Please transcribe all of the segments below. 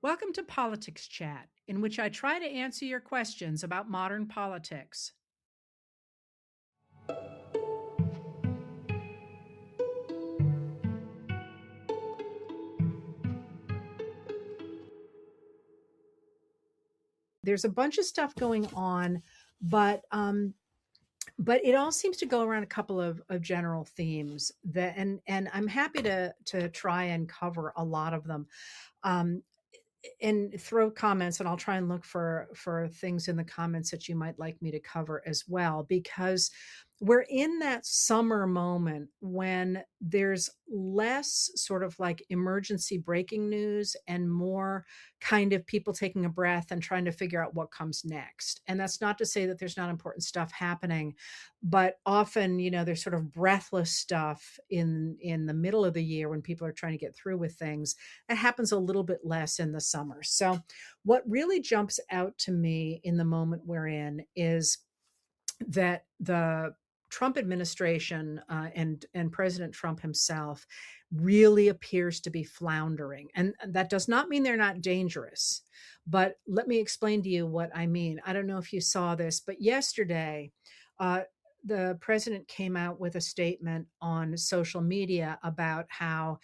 Welcome to Politics Chat, in which I try to answer your questions about modern politics. There's a bunch of stuff going on, but but it all seems to go around a couple of general themes that and I'm happy to try and cover a lot of them. Um, and throw comments, and I'll try and look for things in the comments that you might like me to cover as well, because we're in that summer moment when there's less sort of like emergency breaking news and more kind of people taking a breath and trying to figure out what comes next. And that's not to say that there's not important stuff happening, but often, there's sort of breathless stuff in the middle of the year when people are trying to get through with things. It happens a little bit less in the summer. So, what really jumps out to me in the moment we're in is that the Trump administration and President Trump himself really appears to be floundering, and that does not mean they're not dangerous. But let me explain to you what I mean. I don't know if you saw this, but yesterday, uh, the president came out with a statement on social media about how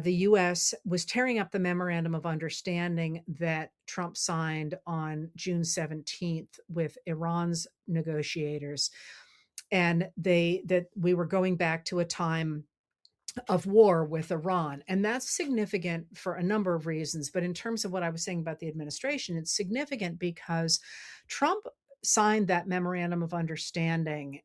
the U.S. was tearing up the memorandum of understanding that Trump signed on June 17th with Iran's negotiators, and that we were going back to a time of war with Iran. And that's significant for a number of reasons. But in terms of what I was saying about the administration, it's significant because Trump signed that memorandum of understanding.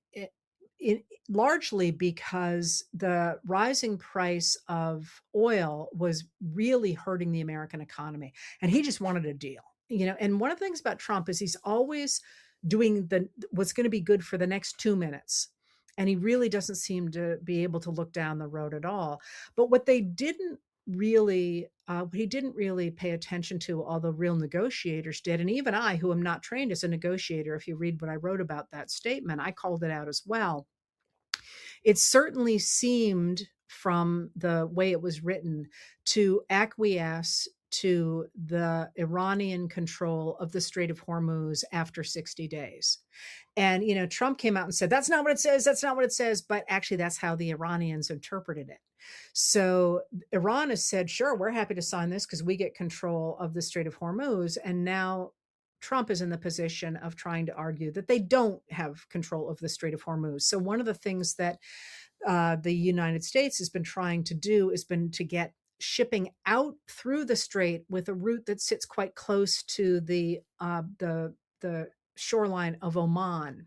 Largely because the rising price of oil was really hurting the American economy, and he just wanted a deal. And one of the things about Trump is he's always doing the what's going to be good for the next 2 minutes, and he really doesn't seem to be able to look down the road at all. But what they didn't really he didn't really pay attention to, all the real negotiators did. And even I, who am not trained as a negotiator, if you read what I wrote about that statement, I called it out as well. It certainly seemed, from the way it was written, to acquiesce to the Iranian control of the Strait of Hormuz after 60 days. And, Trump came out and said, that's not what it says. That's not what it says. But actually, that's how the Iranians interpreted it. So Iran has said, sure, we're happy to sign this because we get control of the Strait of Hormuz. And now Trump is in the position of trying to argue that they don't have control of the Strait of Hormuz. So one of the things that the United States has been trying to do has been to get shipping out through the strait with a route that sits quite close to the shoreline of Oman.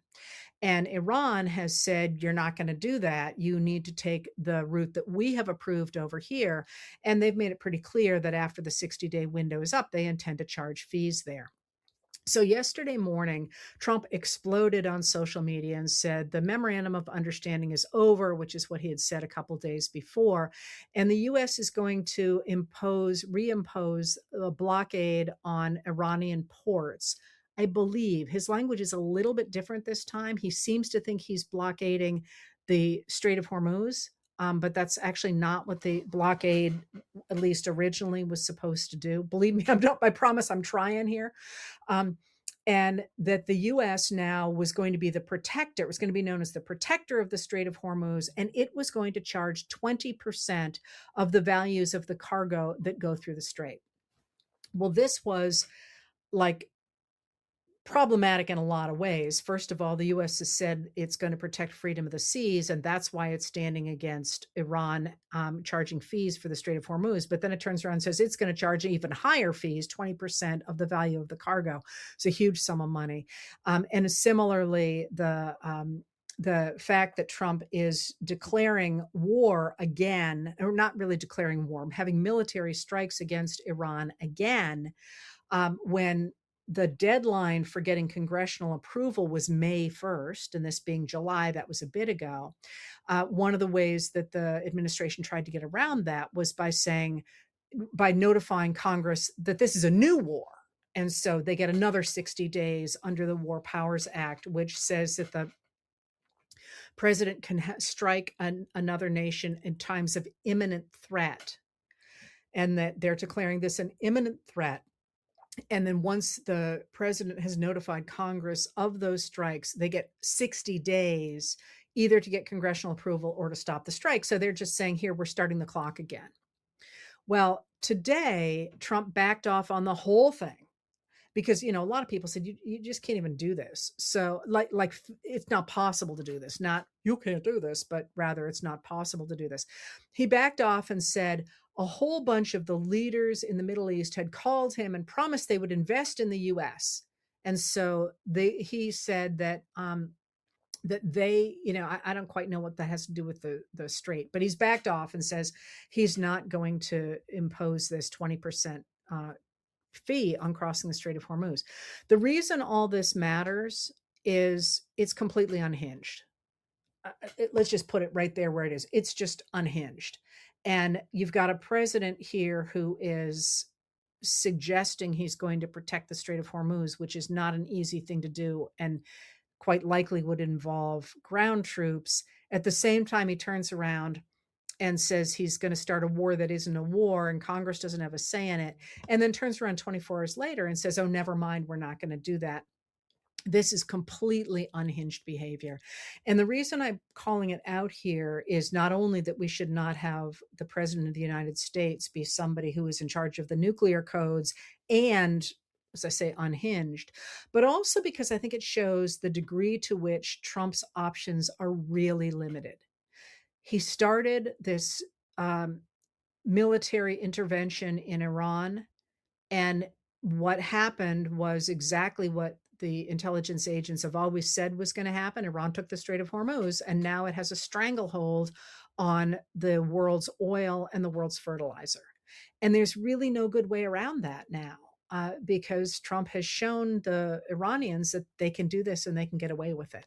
And Iran has said, you're not going to do that. You need to take the route that we have approved over here. And they've made it pretty clear that after the 60-day window is up, they intend to charge fees there. So yesterday morning, Trump exploded on social media and said the memorandum of understanding is over, which is what he had said a couple days before. And the U.S. is going to reimpose a blockade on Iranian ports. I believe his language is a little bit different this time. He seems to think he's blockading the Strait of Hormuz, but that's actually not what the blockade, at least originally, was supposed to do. Believe me, I promise I'm trying here. Um, and that the U.S. now was going to be the protector. It was going to be known as the protector of the Strait of Hormuz, and it was going to charge 20% of the values of the cargo that go through the strait. Well, this was like problematic in a lot of ways. First of all, the U.S. has said it's going to protect freedom of the seas, and that's why it's standing against Iran charging fees for the Strait of Hormuz. But then it turns around and says it's going to charge even higher fees, 20% of the value of the cargo. It's a huge sum of money. And similarly, the fact that Trump is declaring war again, or not really declaring war, having military strikes against Iran again, when the deadline for getting congressional approval was May 1st, and this being July, that was a bit ago. One of the ways that the administration tried to get around that was by notifying Congress that this is a new war. And so they get another 60 days under the War Powers Act, which says that the president can strike another nation in times of imminent threat. and that they're declaring this an imminent threat. And then once the president has notified Congress of those strikes, they get 60 days either to get congressional approval or to stop the strike. So they're just saying, here, we're starting the clock again. Well, today, Trump backed off on the whole thing because a lot of people said you just can't even do this. So like it's not possible to do this. Not you can't do this, but rather it's not possible to do this. He backed off and said a whole bunch of the leaders in the Middle East had called him and promised they would invest in the US. And so he said that they, I don't quite know what that has to do with the strait, but he's backed off and says he's not going to impose this 20% fee on crossing the Strait of Hormuz. The reason all this matters is it's completely unhinged. Let's just put it right there where it is. It's just unhinged. And you've got a president here who is suggesting he's going to protect the Strait of Hormuz, which is not an easy thing to do and quite likely would involve ground troops. At the same time, he turns around and says he's going to start a war that isn't a war and Congress doesn't have a say in it, and then turns around 24 hours later and says, oh, never mind, we're not going to do that. This is completely unhinged behavior. And the reason I'm calling it out here is not only that we should not have the president of the United States be somebody who is in charge of the nuclear codes and, as I say, unhinged, but also because I think it shows the degree to which Trump's options are really limited. He started this um, military intervention in Iran, and what happened was exactly what the intelligence agents have always said was going to happen. Iran took the Strait of Hormuz, and now it has a stranglehold on the world's oil and the world's fertilizer. And there's really no good way around that now. Because Trump has shown the Iranians that they can do this and they can get away with it.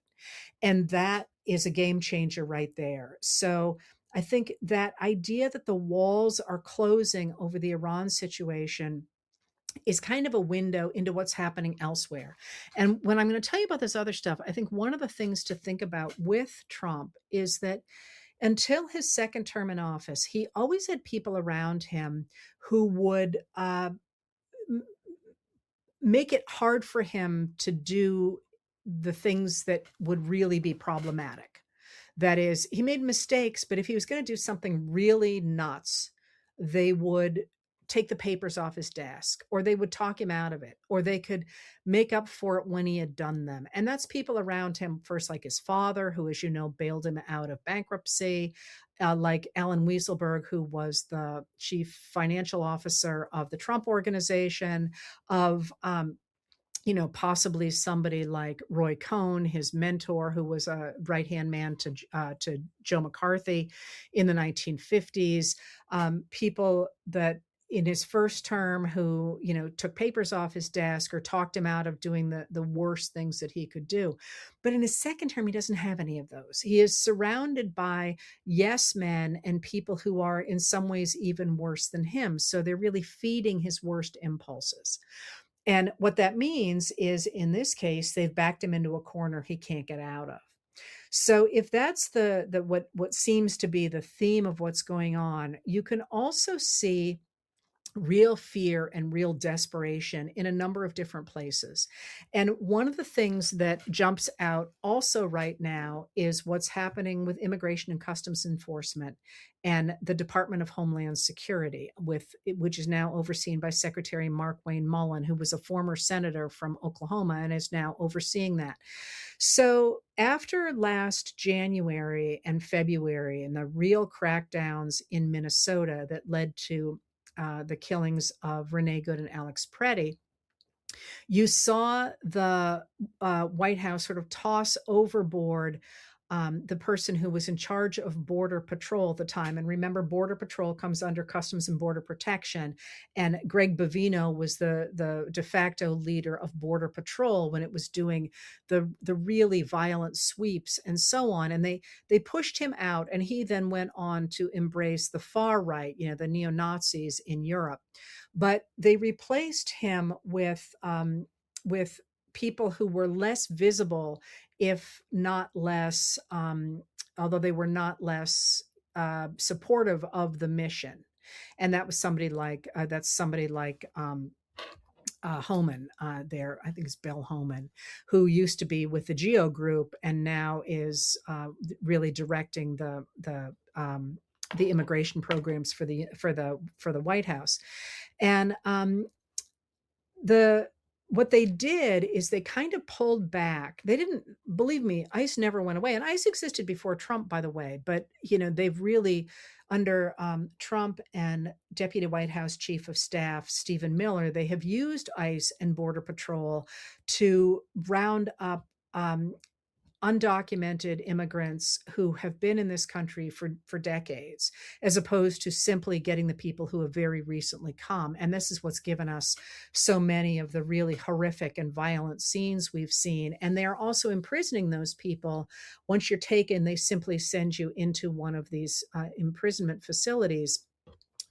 And that is a game changer right there. So I think that idea that the walls are closing over the Iran situation is kind of a window into what's happening elsewhere. And when I'm going to tell you about this other stuff, I think one of the things to think about with Trump is that until his second term in office, he always had people around him who would make it hard for him to do the things that would really be problematic. That is, he made mistakes, but if he was going to do something really nuts, they would take the papers off his desk, or they would talk him out of it, or they could make up for it when he had done them. And that's people around him, first, like his father, who, as you know, bailed him out of bankruptcy, like Alan Weisselberg, who was the chief financial officer of the Trump Organization, of possibly somebody like Roy Cohn, his mentor, who was a right-hand man to Joe McCarthy in the 1950s. People that in his first term who, took papers off his desk or talked him out of doing the worst things that he could do. But in his second term, he doesn't have any of those. He is surrounded by yes men and people who are in some ways even worse than him. So they're really feeding his worst impulses. And what that means is, in this case, they've backed him into a corner he can't get out of. So if that's the what seems to be the theme of what's going on, you can also see real fear and real desperation in a number of different places. And one of the things that jumps out also right now is what's happening with Immigration and Customs Enforcement and the Department of Homeland Security, which is now overseen by Secretary Markwayne Mullin, who was a former senator from Oklahoma and is now overseeing that. So after last January and February and the real crackdowns in Minnesota that led to the killings of Renee Good and Alex Preddy, you saw the White House sort of toss overboard the person who was in charge of Border Patrol at the time. And remember, Border Patrol comes under Customs and Border Protection. And Greg Bovino was the de facto leader of Border Patrol when it was doing the really violent sweeps and so on. And they pushed him out, and he then went on to embrace the far right, the neo-Nazis in Europe. But they replaced him with people who were less visible, if not less, although they were not less supportive of the mission. And that was somebody like that's somebody like Homan there. I think it's Bill Homan, who used to be with the Geo Group and now is really directing the immigration programs for the White House. And the what they did is they kind of pulled back. They didn't, believe me, ICE never went away. And ICE existed before Trump, by the way, but they've really, under Trump and Deputy White House Chief of Staff Stephen Miller, they have used ICE and Border Patrol to round up undocumented immigrants who have been in this country for decades, as opposed to simply getting the people who have very recently come. And this is what's given us so many of the really horrific and violent scenes we've seen. And they're also imprisoning those people. Once you're taken, they simply send you into one of these imprisonment facilities,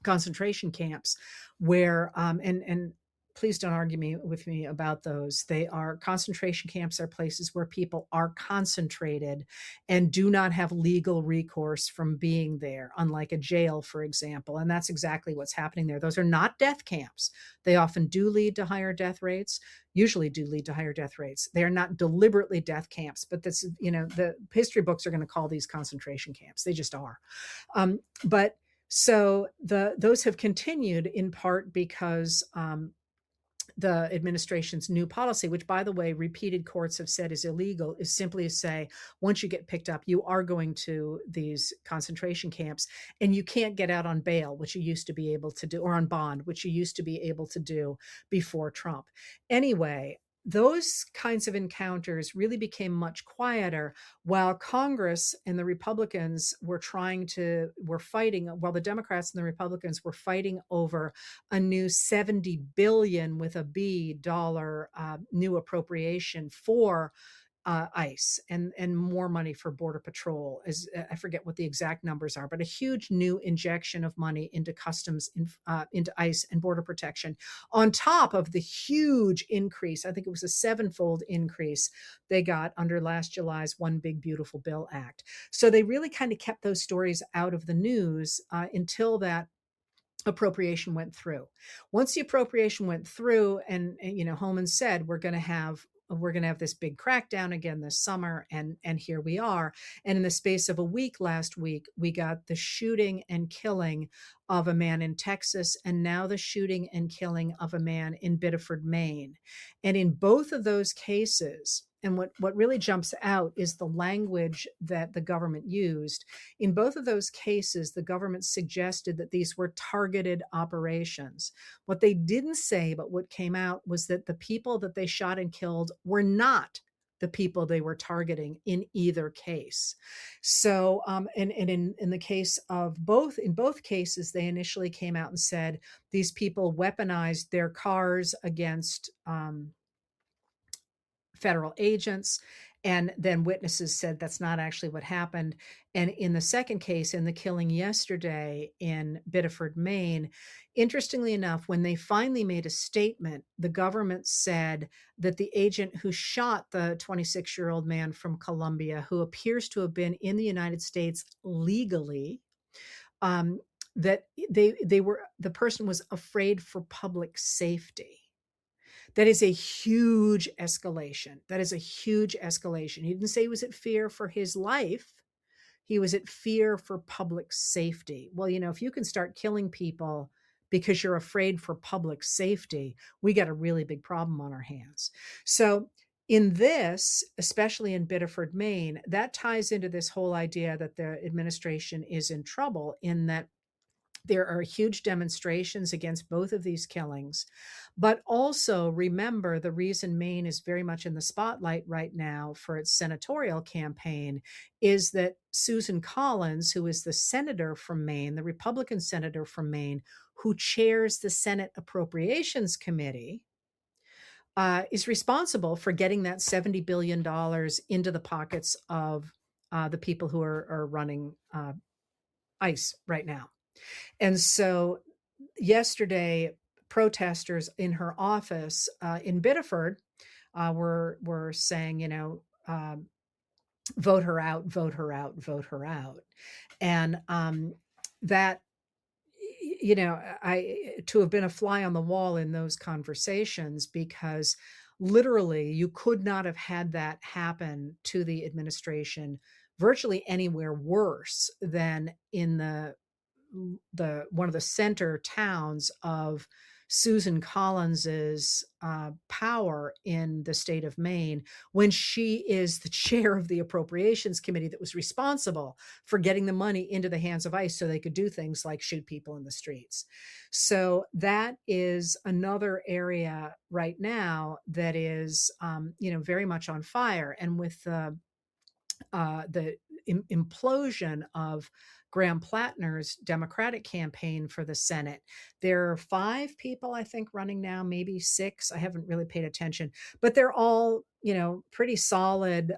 concentration camps, where and please don't argue with me about those. They are concentration camps, are places where people are concentrated and do not have legal recourse from being there, unlike a jail, for example. And that's exactly what's happening there. Those are not death camps. They often do lead to higher death rates, usually do lead to higher death rates. They are not deliberately death camps, but that's, the history books are going to call these concentration camps. They just are. But so those have continued in part because the administration's new policy, which, by the way, repeated courts have said is illegal, is simply to say, once you get picked up, you are going to these concentration camps and you can't get out on bail, which you used to be able to do, or on bond, which you used to be able to do before Trump. Anyway, those kinds of encounters really became much quieter while Congress and the Republicans were fighting, while the Democrats and the Republicans were fighting over a new 70 billion with a B dollar new appropriation for ICE and more money for Border Patrol. As I forget what the exact numbers are, but a huge new injection of money into customs, into ICE and border protection, on top of the huge increase. I think it was a sevenfold increase they got under last July's One Big Beautiful Bill Act. So they really kind of kept those stories out of the news until that appropriation went through. Once the appropriation went through, and Homan said, we're going to have this big crackdown again this summer, and here we are. And in the space of a week, last week, we got the shooting and killing of a man in Texas, and now the shooting and killing of a man in Biddeford, Maine. And in both of those cases, and what really jumps out is the language that the government used. In both of those cases, the government suggested that these were targeted operations. What they didn't say, but what came out, was that the people that they shot and killed were not the people they were targeting in either case. So, and in the case of in both cases, they initially came out and said these people weaponized their cars against federal agents. And then witnesses said that's not actually what happened. And in the second case, in the killing yesterday in Biddeford, Maine, interestingly enough, when they finally made a statement, the government said that the agent who shot the 26-year-old man from Colombia, who appears to have been in the United States legally, that the person was afraid for public safety. That is a huge escalation. That is a huge escalation. He didn't say he was at fear for his life. He was at fear for public safety. Well, if you can start killing people because you're afraid for public safety, we got a really big problem on our hands. So in this, especially in Biddeford, Maine, that ties into this whole idea that the administration is in trouble, in that there are huge demonstrations against both of these killings. But also remember, the reason Maine is very much in the spotlight right now for its senatorial campaign is that Susan Collins, who is the senator from Maine, the Republican senator from Maine, who chairs the Senate Appropriations Committee, is responsible for getting that $70 billion into the pockets of the people who are running ICE right now. And so yesterday, protesters in her office in Biddeford were saying, vote her out, vote her out, vote her out. And that, you know, I to have been a fly on the wall in those conversations because literally you could not have had that happen to the administration virtually anywhere worse than in the one of the center towns of Susan Collins's power in the state of Maine when she is the chair of the appropriations committee that was responsible for getting the money into the hands of ICE so they could do things like shoot people in the streets. So that is another area right now that is, very much on fire. And with the implosion of Graham Plattner's Democratic campaign for the Senate. There are 5 people, I think, running now, maybe 6. I haven't really paid attention, but they're all, pretty solid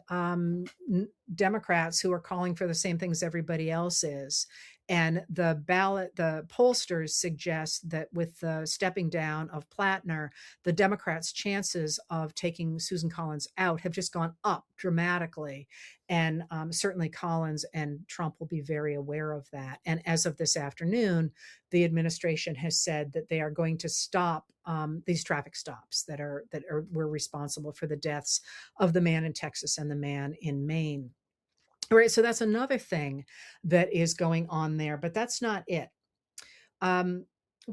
Democrats who are calling for the same things everybody else is. And the pollsters suggest that with the stepping down of Plattner, the Democrats' chances of taking Susan Collins out have just gone up dramatically. And certainly Collins and Trump will be very aware of that. And as of this afternoon, the administration has said that they are going to stop these traffic stops were responsible for the deaths of the man in Texas and the man in Maine. All right, so that's another thing that is going on there, but that's not it. Where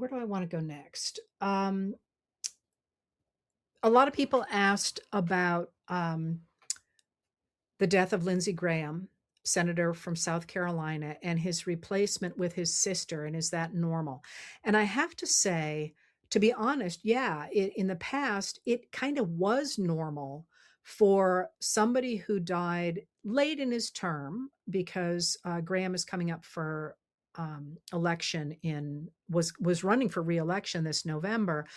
do I want to go next? A lot of people asked about the death of Lindsey Graham, senator from South Carolina, and his replacement with his sister, and is that normal? And I have to say, to be honest, yeah, in the past, it kind of was normal for somebody who died late in his term, because Graham is coming up for election was running for re-election this November,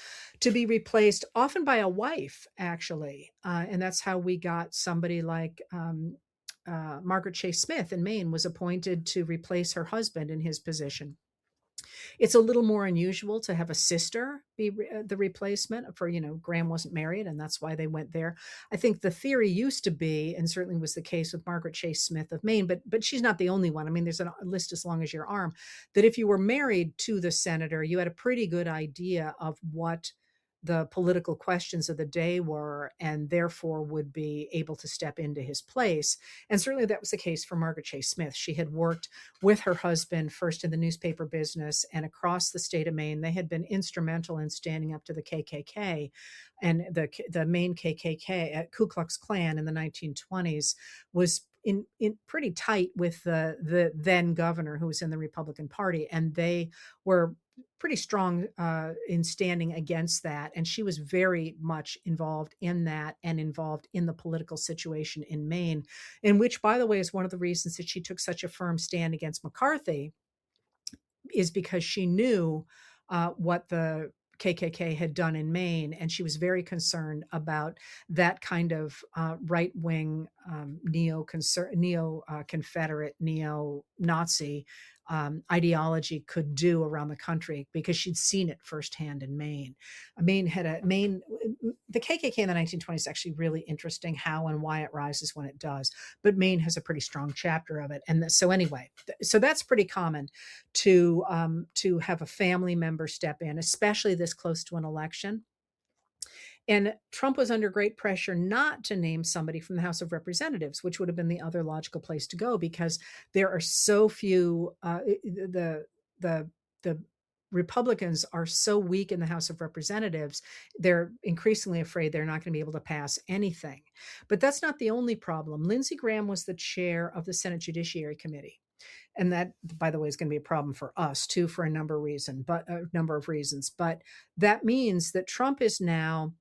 to be replaced often by a wife, actually. And that's how we got somebody like Margaret Chase Smith in Maine was appointed to replace her husband in his position. It's a little more unusual to have a sister be the replacement for, Graham wasn't married, and that's why they went there. I think the theory used to be, and certainly was the case with Margaret Chase Smith of Maine, but she's not the only one. I mean, there's a list as long as your arm, that if you were married to the senator, you had a pretty good idea of what the political questions of the day were, and therefore would be able to step into his place. And certainly that was the case for Margaret Chase Smith. She had worked with her husband first in the newspaper business and across the state of Maine. They had been instrumental in standing up to the KKK, and the Maine KKK at Ku Klux Klan in the 1920s was in pretty tight with the then governor, who was in the Republican Party, and they were pretty strong in standing against that. And she was very much involved in that and involved in the political situation in Maine, in which, by the way, is one of the reasons that she took such a firm stand against McCarthy, is because she knew what the KKK had done in Maine, and she was very concerned about that kind of right-wing neo-Confederate, neo-Nazi ideology could do around the country, because she'd seen it firsthand in Maine. The KKK in the 1920s is actually really interesting how and why it rises when it does, but Maine has a pretty strong chapter of it. And so anyway, so that's pretty common to have a family member step in, especially this close to an election. And Trump was under great pressure not to name somebody from the House of Representatives, which would have been the other logical place to go, because there are so few. The Republicans are so weak in the House of Representatives, they're increasingly afraid they're not going to be able to pass anything. But that's not the only problem. Lindsey Graham was the chair of the Senate Judiciary Committee. And that, by the way, is going to be a problem for us too, for a number of reasons. But that means that Trump is now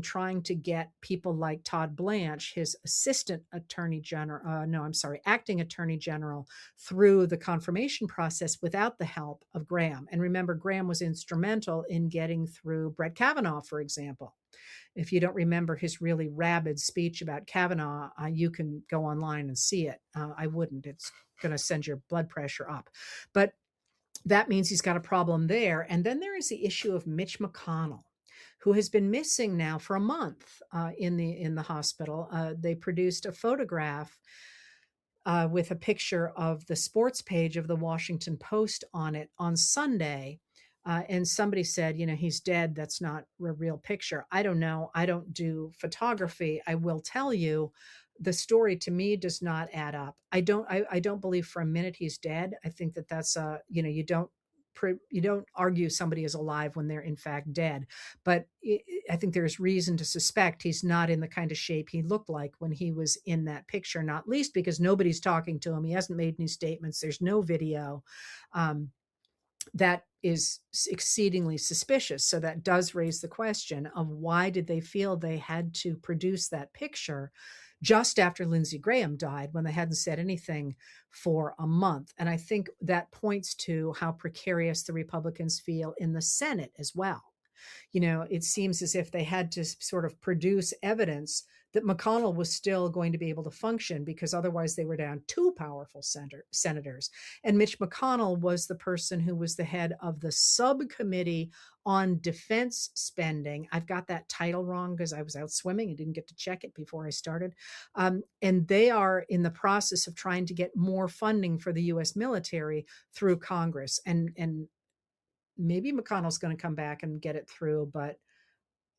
trying to get people like Todd Blanche, his acting attorney general, through the confirmation process without the help of Graham. And remember, Graham was instrumental in getting through Brett Kavanaugh, for example. If you don't remember his really rabid speech about Kavanaugh, you can go online and see it. I wouldn't. It's going to send your blood pressure up. But that means he's got a problem there. And then there is the issue of Mitch McConnell, who has been missing now for a month in the hospital. They produced a photograph with a picture of the sports page of the Washington Post on it on Sunday. And somebody said, he's dead. That's not a real picture. I don't know. I don't do photography. I will tell you, the story to me does not add up. I don't believe for a minute he's dead. I think that that's you don't argue somebody is alive when they're in fact dead. But I think there's reason to suspect he's not in the kind of shape he looked like when he was in that picture, not least because nobody's talking to him. He hasn't made any statements. There's no video. That is exceedingly suspicious. So that does raise the question of why did they feel they had to produce that picture just after Lindsey Graham died when they hadn't said anything for a month. And I think that points to how precarious the Republicans feel in the Senate as well. It seems as if they had to sort of produce evidence that McConnell was still going to be able to function because otherwise they were down two powerful senators. And Mitch McConnell was the person who was the head of the subcommittee on defense spending. I've got that title wrong because I was out swimming and didn't get to check it before I started. And they are in the process of trying to get more funding for the U.S. military through Congress. And maybe McConnell's going to come back and get it through, but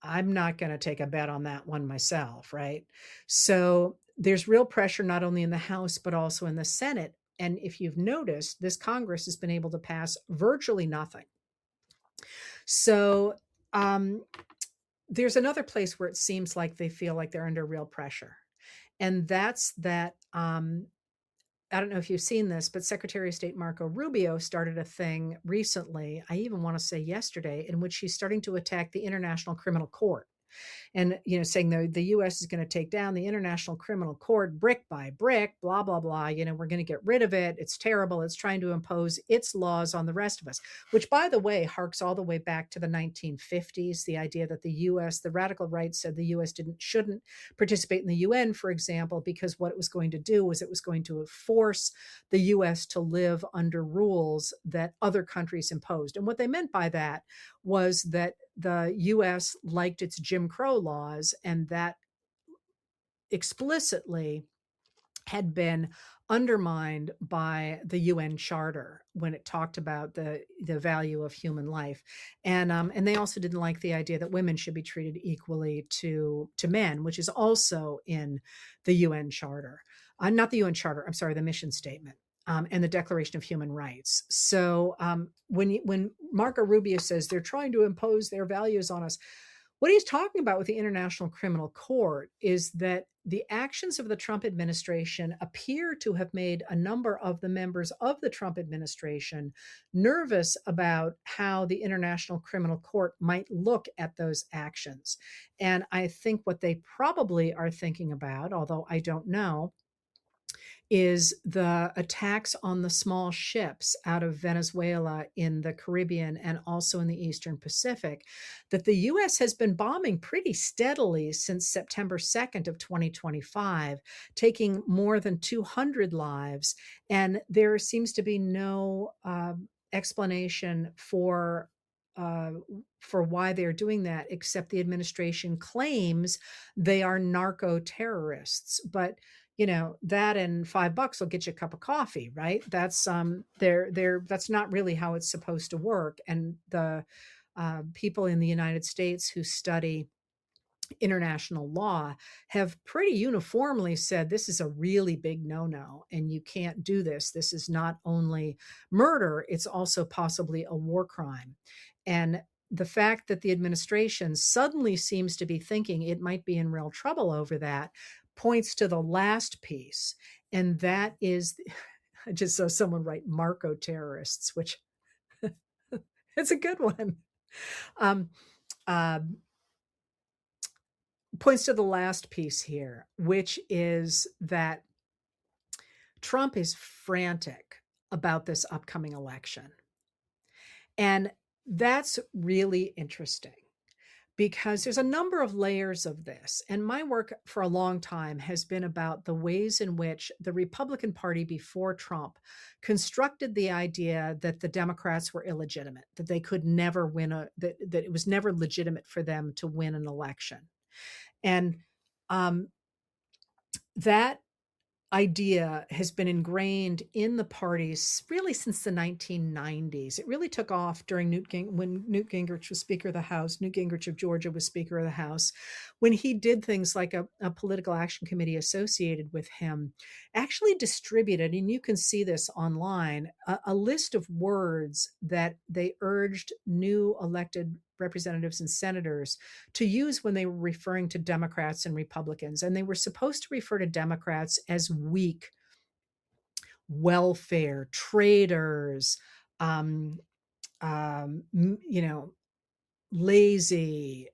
I'm not going to take a bet on that one myself, right? So there's real pressure not only in the House, but also in the Senate. And if you've noticed, this Congress has been able to pass virtually nothing. So there's another place where it seems like they feel like they're under real pressure. And that's that I don't know if you've seen this, but Secretary of State Marco Rubio started a thing recently, I even want to say yesterday, in which he's starting to attack the International Criminal Court. And saying the U.S. is going to take down the International Criminal Court brick by brick, blah blah blah. We're going to get rid of it. It's terrible. It's trying to impose its laws on the rest of us, which, by the way, harks all the way back to the 1950s. The idea that the U.S., the radical right, said the U.S. shouldn't participate in the UN, for example, because what it was going to do was it was going to force the U.S. to live under rules that other countries imposed. And what they meant by that was that the U.S. liked its Jim Crow laws, and that explicitly had been undermined by the UN Charter when it talked about the value of human life, and they also didn't like the idea that women should be treated equally to men, which is also in the UN Charter, not the UN Charter. I'm sorry, the mission statement. And the Declaration of Human Rights. So when Marco Rubio says they're trying to impose their values on us, what he's talking about with the International Criminal Court is that the actions of the Trump administration appear to have made a number of the members of the Trump administration nervous about how the International Criminal Court might look at those actions. And I think what they probably are thinking about, although I don't know, is the attacks on the small ships out of Venezuela in the Caribbean and also in the Eastern Pacific that the U.S. has been bombing pretty steadily since September 2nd of 2025, taking more than 200 lives. And there seems to be no explanation for why they're doing that, except the administration claims they are narco terrorists. But that and $5 will get you a cup of coffee, right? That's that's not really how it's supposed to work. And the people in the United States who study international law have pretty uniformly said this is a really big no-no and you can't do this. This is not only murder, it's also possibly a war crime. And the fact that the administration suddenly seems to be thinking it might be in real trouble over that points to the last piece. And that is, I just saw someone write Marco terrorists, which it's a good one. Points to the last piece here, which is that Trump is frantic about this upcoming election. And that's really interesting because there's a number of layers of this. And my work for a long time has been about the ways in which the Republican Party before Trump constructed the idea that the Democrats were illegitimate, that they could never win that it was never legitimate for them to win an election. And that idea has been ingrained in the parties really since the 1990s. It really took off during when Newt Gingrich was Speaker of the House. Newt Gingrich of Georgia was Speaker of the House. When he did things like a political action committee associated with him actually distributed, and you can see this online, a list of words that they urged new elected representatives and senators to use when they were referring to Democrats and Republicans. And they were supposed to refer to Democrats as weak, welfare, traitors, um, you know, lazy,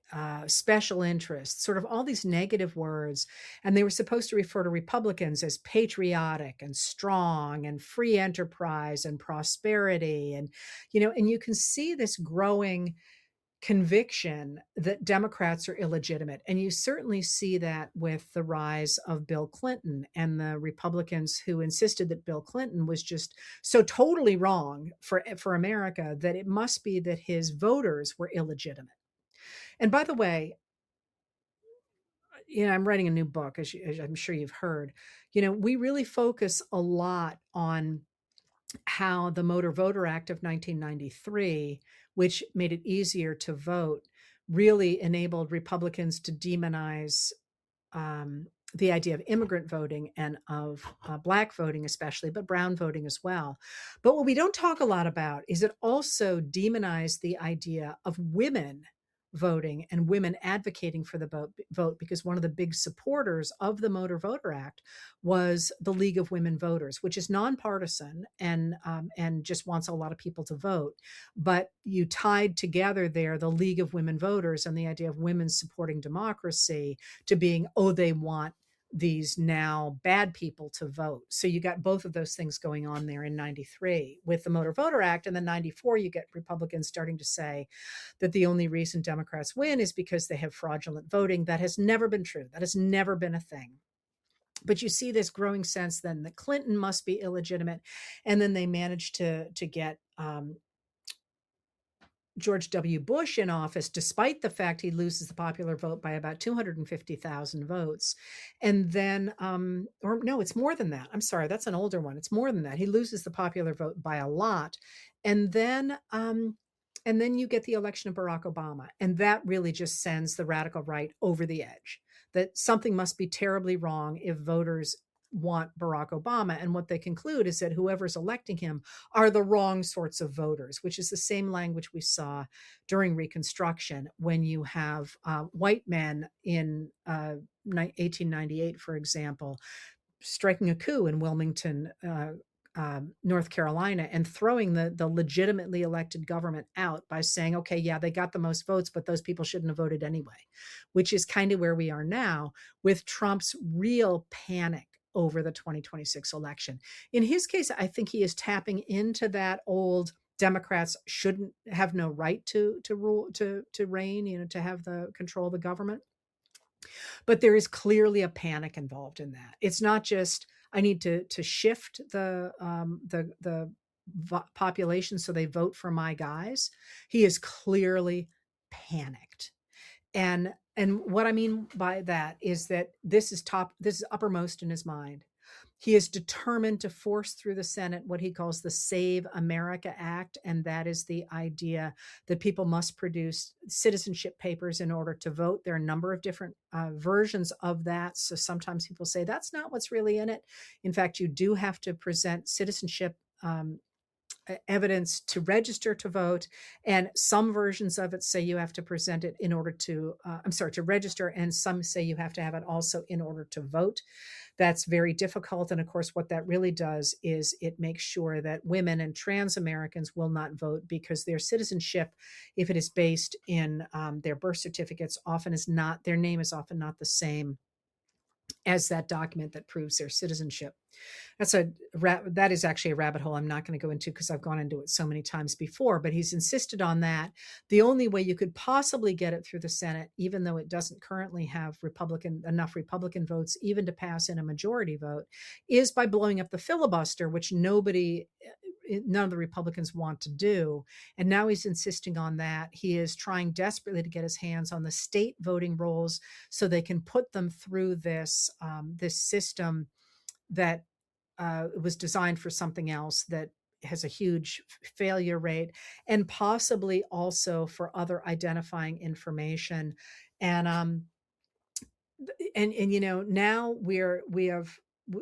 special interests, sort of all these negative words. And they were supposed to refer to Republicans as patriotic and strong and free enterprise and prosperity. And you can see this growing conviction that Democrats are illegitimate. And you certainly see that with the rise of Bill Clinton and the Republicans who insisted that Bill Clinton was just so totally wrong for America that it must be that his voters were illegitimate. And by the way, I'm writing a new book, as I'm sure you've heard. We really focus a lot on how the Motor Voter Act of 1993, which made it easier to vote, really enabled Republicans to demonize the idea of immigrant voting and of Black voting, especially, but brown voting as well. But what we don't talk a lot about is it also demonized the idea of women voting and women advocating for the vote, because one of the big supporters of the Motor Voter Act was the League of Women Voters, which is nonpartisan and just wants a lot of people to vote. But you tied together there the League of Women Voters and the idea of women supporting democracy to being, oh, they want these now bad people to vote. So you got both of those things going on there in 93 with the Motor Voter Act. And then 94, you get Republicans starting to say that the only reason Democrats win is because they have fraudulent voting. That has never been true. That has never been a thing. But you see this growing sense then that Clinton must be illegitimate. And then they managed to get George W. Bush in office, despite the fact he loses the popular vote by about 250,000 votes. And then, or no, it's more than that. I'm sorry, that's an older one. It's more than that. He loses the popular vote by a lot. And then you get the election of Barack Obama. And that really just sends the radical right over the edge, that something must be terribly wrong if voters want Barack Obama. And what they conclude is that whoever's electing him are the wrong sorts of voters, which is the same language we saw during Reconstruction when you have white men in 1898, for example, striking a coup in Wilmington, North Carolina, and throwing the legitimately elected government out by saying, okay, yeah, they got the most votes, but those people shouldn't have voted anyway, which is kind of where we are now with Trump's real panic over the 2026 election. In his case, I think he is tapping into that old Democrats shouldn't have no right to rule, to reign, to have the control of the government. But there is clearly a panic involved in that. It's not just I need to shift the population so they vote for my guys. He is clearly panicked. And what I mean by that is that this is uppermost in his mind. He is determined to force through the Senate what he calls the Save America Act. And that is the idea that people must produce citizenship papers in order to vote. There are a number of different versions of that. So sometimes people say that's not what's really in it. In fact, you do have to present citizenship evidence to register to vote, and some versions of it say you have to present it in order to to register, and some say you have to have it also in order to vote. That's very difficult, and of course what that really does is it makes sure that women and trans Americans will not vote, because their citizenship, if it is based in their birth certificates, their name is often not the same as that document that proves their citizenship. That is actually a rabbit hole I'm not going to go into because I've gone into it so many times before, but he's insisted on that. The only way you could possibly get it through the Senate, even though it doesn't currently have enough Republican votes even to pass in a majority vote, is by blowing up the filibuster, which none of the Republicans want to do. And now he's insisting on that. He is trying desperately to get his hands on the state voting rolls so they can put them through this system that it was designed for something else that has a huge failure rate, and possibly also for other identifying information. And now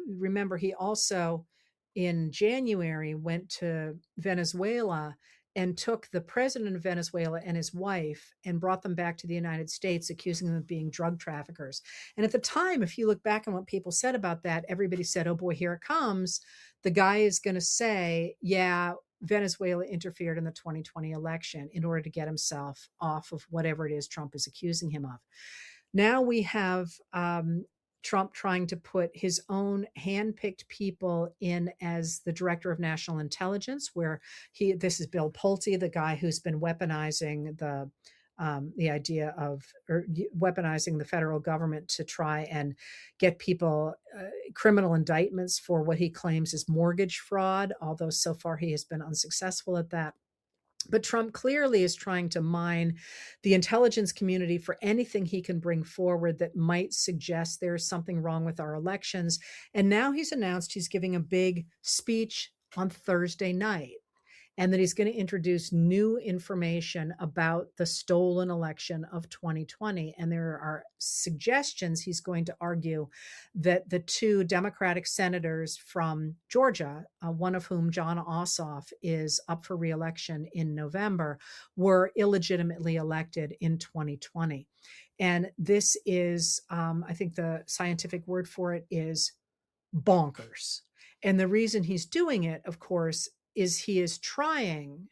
remember, he also in January went to Venezuela and took the president of Venezuela and his wife and brought them back to the United States, accusing them of being drug traffickers. And at the time, if you look back on what people said about that, everybody said, oh boy, here it comes. The guy is going to say, yeah, Venezuela interfered in the 2020 election in order to get himself off of whatever it is Trump is accusing him of. Now we have Trump trying to put his own handpicked people in as the director of national intelligence, where this is Bill Pulte, the guy who's been weaponizing the idea of weaponizing the federal government to try and get people criminal indictments for what he claims is mortgage fraud, although so far he has been unsuccessful at that. But Trump clearly is trying to mine the intelligence community for anything he can bring forward that might suggest there's something wrong with our elections. And now he's announced he's giving a big speech on Thursday night, and that he's going to introduce new information about the stolen election of 2020. And there are suggestions he's going to argue that the two Democratic senators from Georgia, one of whom, Jon Ossoff, is up for reelection in November, were illegitimately elected in 2020. And this is, I think the scientific word for it is bonkers. And the reason he's doing it, of course, is he is trying,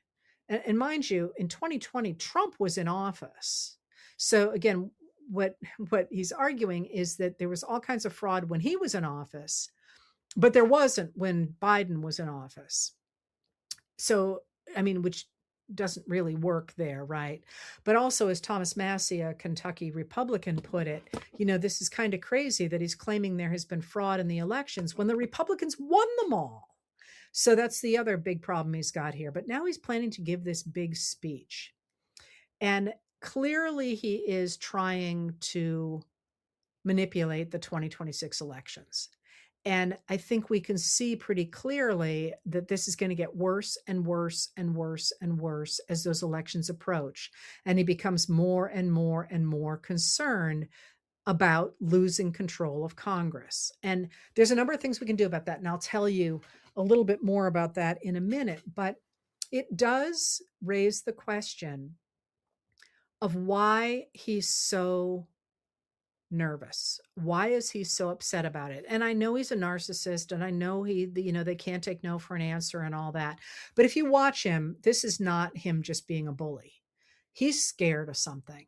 and mind you, in 2020, Trump was in office. So again, what he's arguing is that there was all kinds of fraud when he was in office, but there wasn't when Biden was in office. So, I mean, which doesn't really work there, right? But also, as Thomas Massie, a Kentucky Republican, put it, this is kind of crazy that he's claiming there has been fraud in the elections when the Republicans won them all. So that's the other big problem he's got here. But now he's planning to give this big speech. And clearly he is trying to manipulate the 2026 elections. And I think we can see pretty clearly that this is going to get worse and worse and worse and worse as those elections approach. And he becomes more and more and more concerned about losing control of Congress. And there's a number of things we can do about that. And I'll tell you a little bit more about that in a minute. But it does raise the question of why he's so nervous. Why is he so upset about it? And I know he's a narcissist, and I know they can't take no for an answer and all that. But if you watch him, this is not him just being a bully. He's scared of something.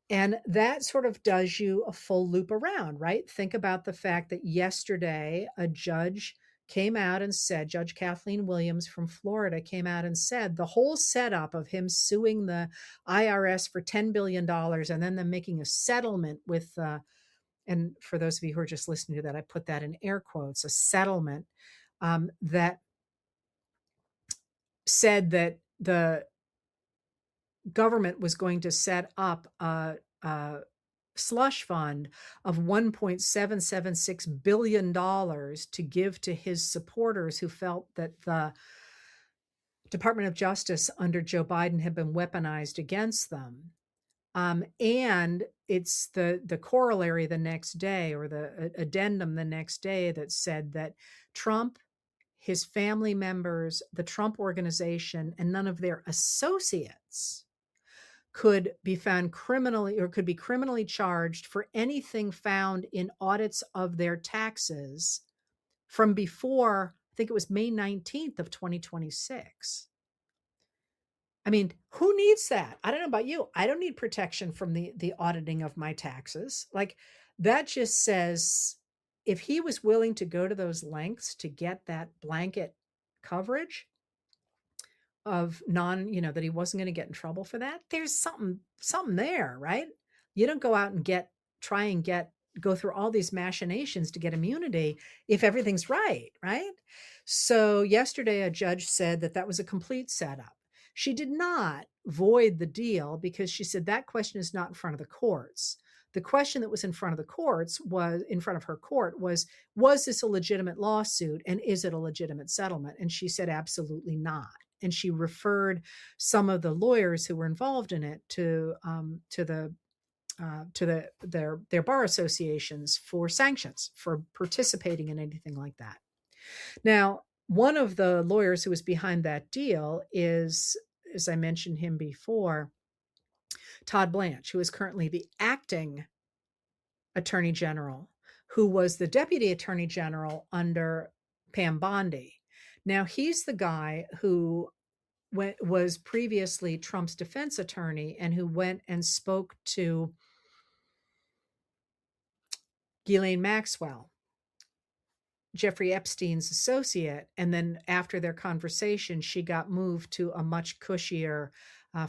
And that sort of does you a full loop around, right? Think about the fact that yesterday a judge came out and said, Judge Kathleen Williams from Florida came out and said the whole setup of him suing the IRS for $10 billion and then them making a settlement with, and for those of you who are just listening to that, I put that in air quotes, a settlement that said that the government was going to set up a slush fund of $1.776 billion to give to his supporters who felt that the Department of Justice under Joe Biden had been weaponized against them. And it's the corollary the next day, or the addendum the next day, that said that Trump, his family members, the Trump organization, and none of their associates could be found criminally, or could be criminally charged for anything found in audits of their taxes from before, I think it was May 19th of 2026. I mean, who needs that? I don't know about you. I don't need protection from the auditing of my taxes. Like, that just says, if he was willing to go to those lengths to get that blanket coverage of that he wasn't going to get in trouble for that, there's something there, right? You don't go out and go through all these machinations to get immunity if everything's right? So yesterday a judge said that was a complete setup. She did not void the deal because she said that question is not in front of the courts. The question that was in front of the courts was in front of her court was this a legitimate lawsuit and is it a legitimate settlement? And she said, absolutely not. And she referred some of the lawyers who were involved in it to their bar associations for sanctions for participating in anything like that. Now, one of the lawyers who was behind that deal is, as I mentioned him before, Todd Blanche, who is currently the acting attorney general, who was the deputy attorney general under Pam Bondi. Now, he's the guy who was previously Trump's defense attorney and who went and spoke to Ghislaine Maxwell, Jeffrey Epstein's associate. And then after their conversation, she got moved to a much cushier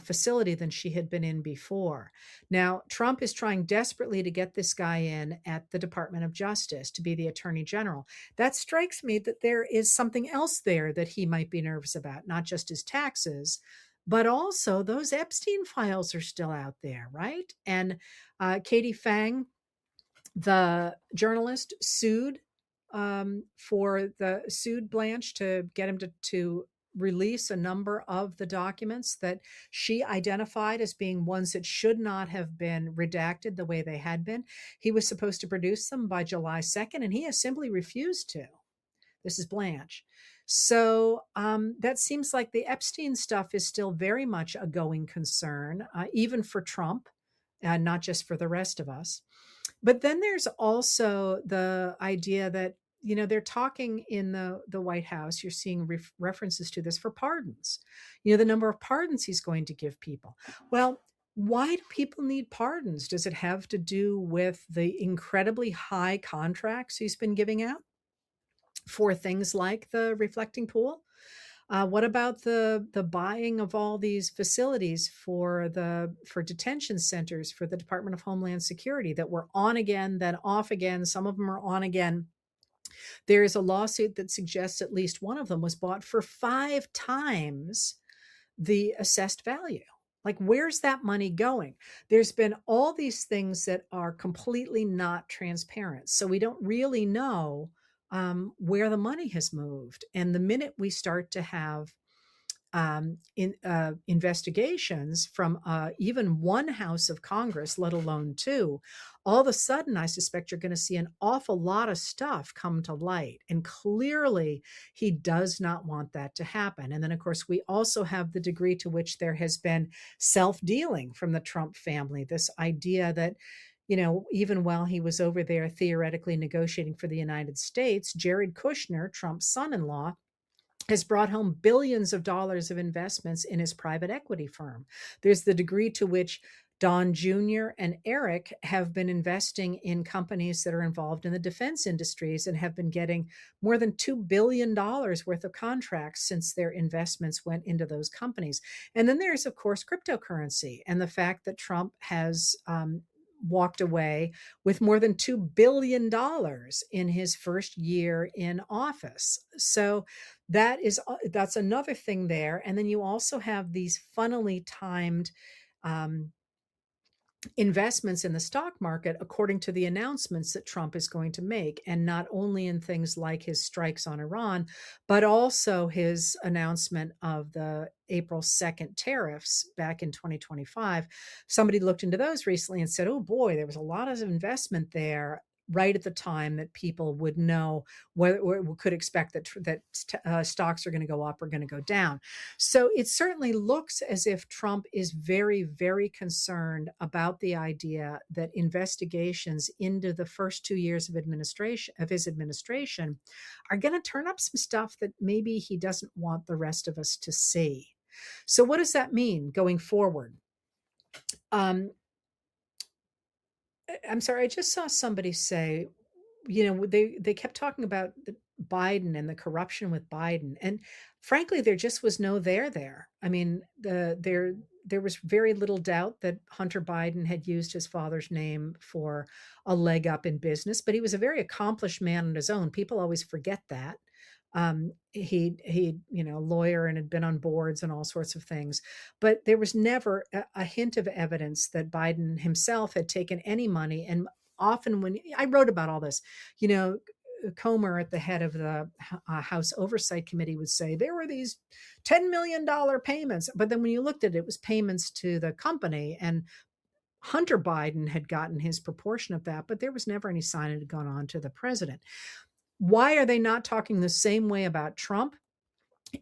facility than she had been in before. Now, Trump is trying desperately to get this guy in at the Department of Justice to be the attorney general. That strikes me that there is something else there that he might be nervous about, not just his taxes, but also those Epstein files are still out there, right? And Katie Fang, the journalist, sued Blanche to get him to release a number of the documents that she identified as being ones that should not have been redacted the way they had been. He was supposed to produce them by July 2nd, and he has simply refused to. This is Blanche. So that seems like the Epstein stuff is still very much a going concern, even for Trump, not just for the rest of us. But then there's also the idea that, they're talking in the White House. You're seeing references to this for pardons, the number of pardons he's going to give people. Well, why do people need pardons? Does it have to do with the incredibly high contracts he's been giving out for things like the reflecting pool? What about the buying of all these facilities for detention centers for the Department of Homeland Security that were on again, then off again? Some of them are on again. There is a lawsuit that suggests at least one of them was bought for 5 times the assessed value. Like, where's that money going? There's been all these things that are completely not transparent. So we don't really know where the money has moved. And the minute we start to have investigations from even one house of Congress, let alone 2, all of a sudden, I suspect you're going to see an awful lot of stuff come to light. And clearly, he does not want that to happen. And then, of course, we also have the degree to which there has been self-dealing from the Trump family, this idea that, even while he was over there theoretically negotiating for the United States, Jared Kushner, Trump's son-in-law, has brought home billions of dollars of investments in his private equity firm. There's the degree to which Don Jr. and Eric have been investing in companies that are involved in the defense industries and have been getting more than $2 billion worth of contracts since their investments went into those companies. And then there's, of course, cryptocurrency and the fact that Trump has walked away with more than $2 billion in his first year in office. So that's another thing there. And then you also have these funnily timed investments in the stock market according to the announcements that Trump is going to make, and not only in things like his strikes on Iran, but also his announcement of the April 2nd tariffs back in 2025. Somebody looked into those recently and said, oh boy, there was a lot of investment there right at the time that people would know whether could expect that stocks are going to go up or going to go down. So it certainly looks as if Trump is very, very concerned about the idea that investigations into the first 2 years of his administration are going to turn up some stuff that maybe he doesn't want the rest of us to see. So what does that mean going forward? I'm sorry, I just saw somebody say, they kept talking about Biden and the corruption with Biden. And frankly, there just was no there. I mean, there was very little doubt that Hunter Biden had used his father's name for a leg up in business, but he was a very accomplished man on his own. People always forget that. He lawyer and had been on boards and all sorts of things, but there was never a hint of evidence that Biden himself had taken any money. And often when I wrote about all this, you know, Comer at the head of the House Oversight Committee would say there were these $10 million payments, but then when you looked at it, it was payments to the company, and Hunter Biden had gotten his proportion of that, but there was never any sign it had gone on to the president. Why are they not talking the same way about Trump?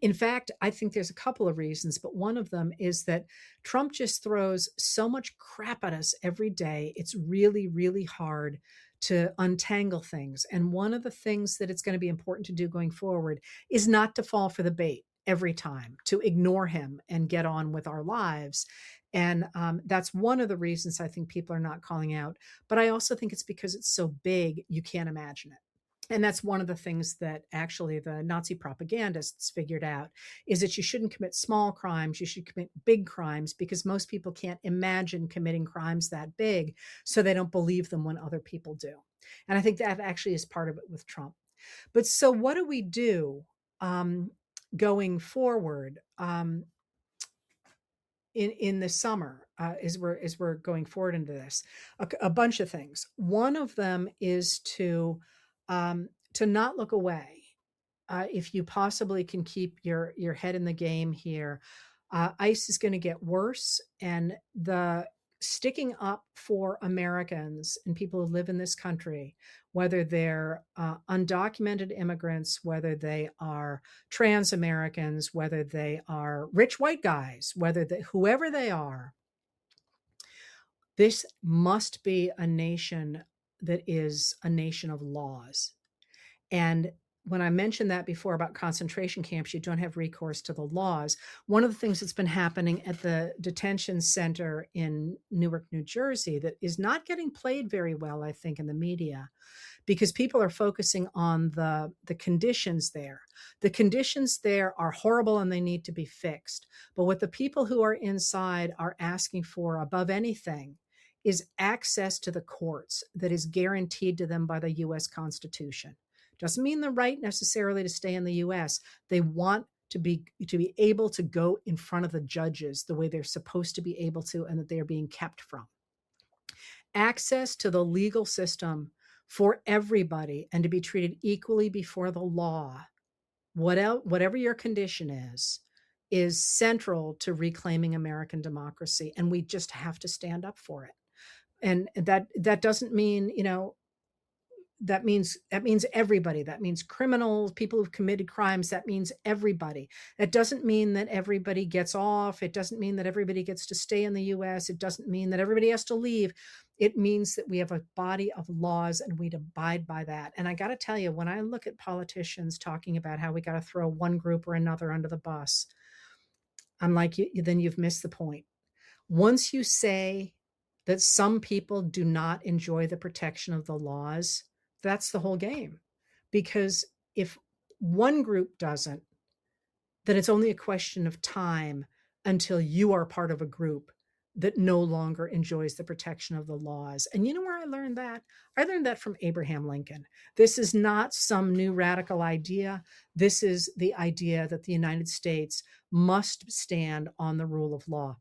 In fact, I think there's a couple of reasons, but one of them is that Trump just throws so much crap at us every day. It's really, really hard to untangle things. And one of the things that it's going to be important to do going forward is not to fall for the bait every time, to ignore him and get on with our lives. And that's one of the reasons I think people are not calling out. But I also think it's because it's so big, you can't imagine it. And that's one of the things that actually the Nazi propagandists figured out, is that you shouldn't commit small crimes, you should commit big crimes, because most people can't imagine committing crimes that big, so they don't believe them when other people do. And I think that actually is part of it with Trump. But so what do we do um, going forward in the summer, as we're going forward into this? A bunch of things. One of them is to not look away. If you possibly can keep your head in the game here, ICE is going to get worse, and the sticking up for Americans and people who live in this country, whether they're undocumented immigrants, whether they are trans Americans, whether they are rich white guys, whoever they are, this must be a nation that is a nation of laws. And when I mentioned that before about concentration camps, you don't have recourse to the laws. One of the things that's been happening at the detention center in Newark, New Jersey, that is not getting played very well, I think, in the media, because people are focusing on the conditions there. The conditions there are horrible and they need to be fixed. But what the people who are inside are asking for above anything is access to the courts that is guaranteed to them by the U.S. Constitution. Doesn't mean the right necessarily to stay in the US. They want to be able to go in front of the judges the way they're supposed to be able to, and that they are being kept from. Access to the legal system for everybody, and to be treated equally before the law, whatever your condition is central to reclaiming American democracy. And we just have to stand up for it. And that doesn't mean, that means everybody. That means criminals, people who've committed crimes. That means everybody. That doesn't mean that everybody gets off. It doesn't mean that everybody gets to stay in the US. It doesn't mean that everybody has to leave. It means that we have a body of laws and we'd abide by that. And I got to tell you, when I look at politicians talking about how we got to throw one group or another under the bus, I'm like, then you've missed the point. Once you say that some people do not enjoy the protection of the laws, that's the whole game. Because if one group doesn't, then it's only a question of time until you are part of a group that no longer enjoys the protection of the laws. And you know where I learned that? I learned that from Abraham Lincoln. This is not some new radical idea. This is the idea that the United States must stand on the rule of law.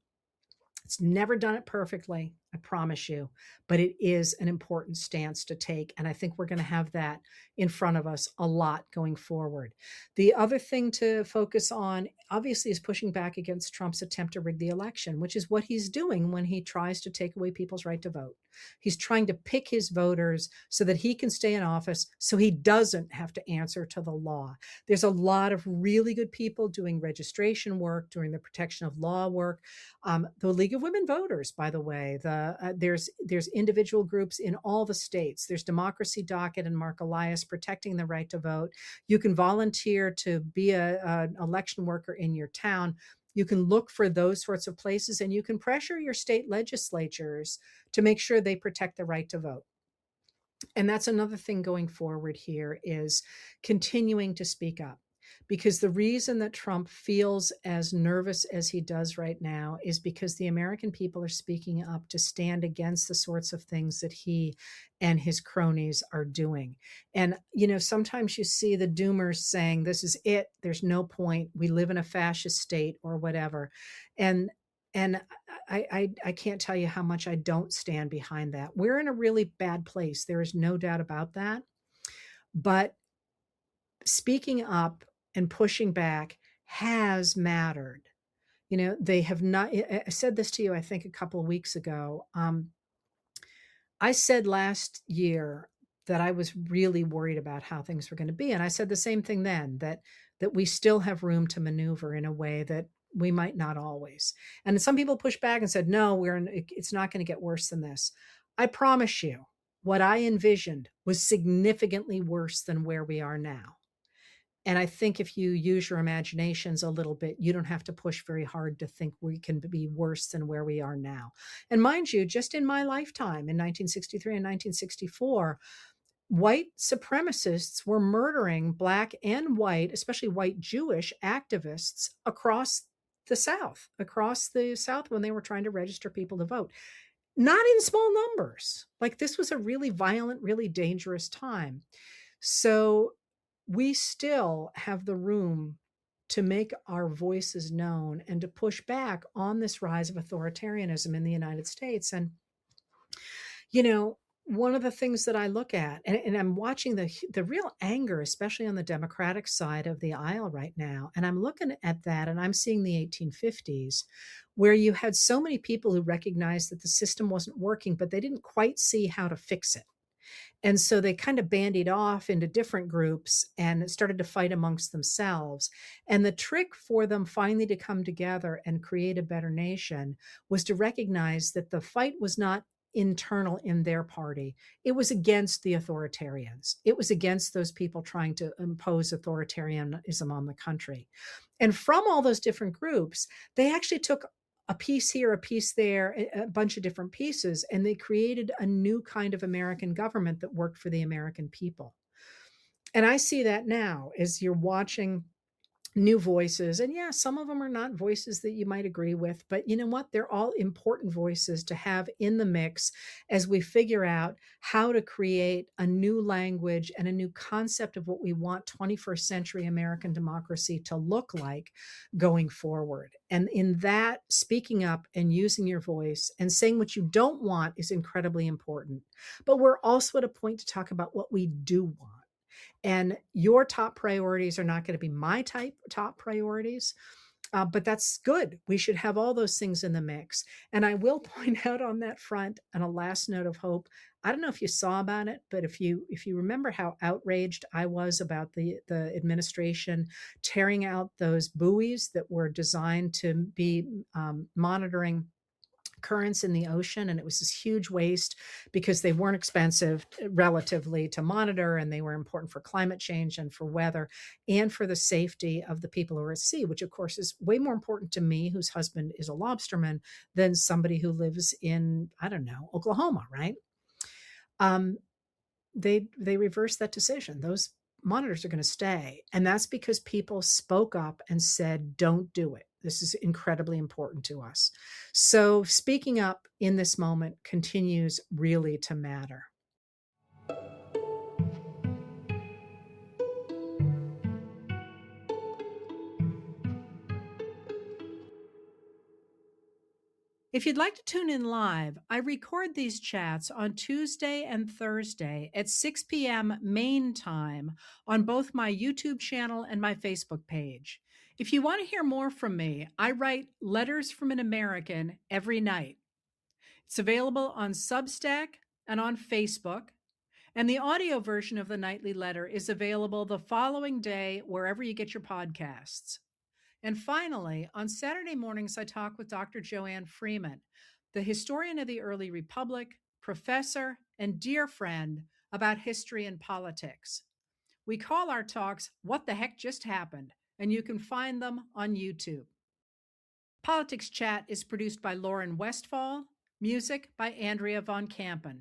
It's never done it perfectly, I promise you, but it is an important stance to take. And I think we're going to have that in front of us a lot going forward. The other thing to focus on, obviously, is pushing back against Trump's attempt to rig the election, which is what he's doing when he tries to take away people's right to vote. He's trying to pick his voters so that he can stay in office, so he doesn't have to answer to the law. There's a lot of really good people doing registration work, doing the protection of law work. The League of Women Voters, by the way, there's individual groups in all the states. There's Democracy Docket and Mark Elias protecting the right to vote. You can volunteer to be an election worker in your town. You can look for those sorts of places, and you can pressure your state legislatures to make sure they protect the right to vote. And that's another thing going forward here, is continuing to speak up. because the reason that Trump feels as nervous as he does right now is because the American people are speaking up to stand against the sorts of things that he and his cronies are doing. And, sometimes you see the doomers saying, this is it, there's no point, we live in a fascist state or whatever. And I can't tell you how much I don't stand behind that. We're in a really bad place. There is no doubt about that. But speaking up and pushing back has mattered. They have not. I said this to you, I think, a couple of weeks ago. I said last year that I was really worried about how things were going to be, and I said the same thing then, that we still have room to maneuver in a way that we might not always. And some people pushed back and said, "No, it's not going to get worse than this." I promise you, what I envisioned was significantly worse than where we are now. And I think if you use your imaginations a little bit, you don't have to push very hard to think we can be worse than where we are now. And mind you, just in my lifetime, in 1963 and 1964, white supremacists were murdering Black and white, especially white Jewish activists across the South when they were trying to register people to vote. Not in small numbers. Like, this was a really violent, really dangerous time. So we still have the room to make our voices known and to push back on this rise of authoritarianism in the United States. And, one of the things that I look at, and I'm watching the real anger, especially on the Democratic side of the aisle right now, and I'm looking at that and I'm seeing the 1850s, where you had so many people who recognized that the system wasn't working, but they didn't quite see how to fix it. And so they kind of bandied off into different groups and started to fight amongst themselves. And the trick for them finally to come together and create a better nation was to recognize that the fight was not internal in their party. It was against the authoritarians. It was against those people trying to impose authoritarianism on the country. And from all those different groups, they actually took a piece here, a piece there, a bunch of different pieces, and they created a new kind of American government that worked for the American people. And I see that now as you're watching new voices. And yeah, some of them are not voices that you might agree with, but you know what? They're all important voices to have in the mix as we figure out how to create a new language and a new concept of what we want 21st century American democracy to look like going forward. And in that, speaking up and using your voice and saying what you don't want is incredibly important. But we're also at a point to talk about what we do want. And your top priorities are not going to be my top priorities. But that's good. We should have all those things in the mix. And I will point out on that front, on a last note of hope, I don't know if you saw about it, but if you remember how outraged I was about the administration tearing out those buoys that were designed to be monitoring currents in the ocean, and it was this huge waste because they weren't expensive relatively to monitor, and they were important for climate change and for weather and for the safety of the people who are at sea, which of course is way more important to me, whose husband is a lobsterman, than somebody who lives in, I don't know, Oklahoma, right? They reversed that decision. Those monitors are going to stay, and that's because people spoke up and said, don't do it. This is incredibly important to us. So speaking up in this moment continues really to matter. If you'd like to tune in live, I record these chats on Tuesday and Thursday at 6 p.m. Maine time on both my YouTube channel and my Facebook page. If you want to hear more from me, I write Letters from an American every night. It's available on Substack and on Facebook, and the audio version of the nightly letter is available the following day wherever you get your podcasts. And finally, on Saturday mornings, I talk with Dr. Joanne Freeman, the historian of the early republic, professor, and dear friend, about history and politics. We call our talks What the Heck Just Happened, and you can find them on YouTube. Politics Chat is produced by Lauren Westfall, music by Andrea Von Kampen.